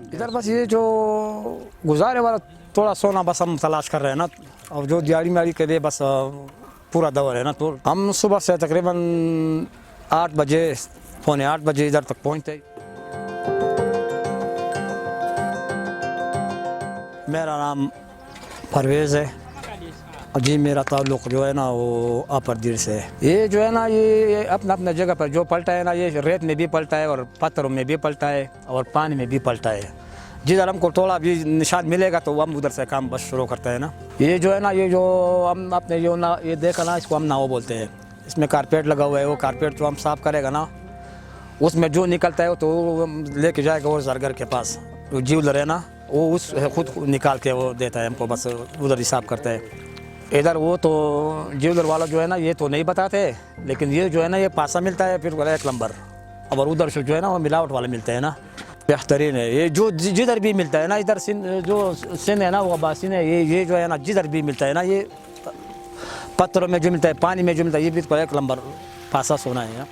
इधर बस ये जो गुजारे वाला थोड़ा सोना बस हम तलाश कर रहे हैं ना, और जो दिहाड़ी माड़ी के लिए बस पूरा दौर है ना। तो हम सुबह से तकरीबन 8 बजे, पौने 8 बजे इधर तक पहुँचते। मेरा नाम परवेज़ है जी। मेरा ताल्लुक़ जो है ना वो अपर से है। ये जो है ना ये अपना अपना जगह पर जो पलटा है ना, ये रेत में भी पलटा है और पत्थरों में भी पलटा है और पानी में भी पलटा है। जिधर हमको थोड़ा भी निशान मिलेगा तो हम उधर से काम बस शुरू करते हैं ना। ये जो है ना, ये जो हम अपने जो ना ये देखा ना, इसको हम नाव बोलते हैं। इसमें कारपेट लगा हुआ है, वो कारपेट जो हम साफ़ करेगा ना, उसमें जो निकलता है तो लेके जाएगा वो ज़रगर के पास। जो ज्वेलर है ना वो उस खुद निकाल के वो देता है हमको, बस उधर हिसाब करता है। इधर वो तो ज्वेलर वाला जो है ना ये तो नहीं बताते, लेकिन ये जो है ना ये पासा मिलता है फिर 1 नंबर, और उधर से जो है ना वो मिलावट वाला मिलता है ना, बेहतरीन है। ये जो जिधर भी मिलता है ना, इधर जो सिंध है ना वो बासिन है, ये जो है ना जिधर भी मिलता है ना, ये पत्थरों में जो मिलता है, पानी में जो मिलता है, ये भी 1 नंबर पासा सोना है ना।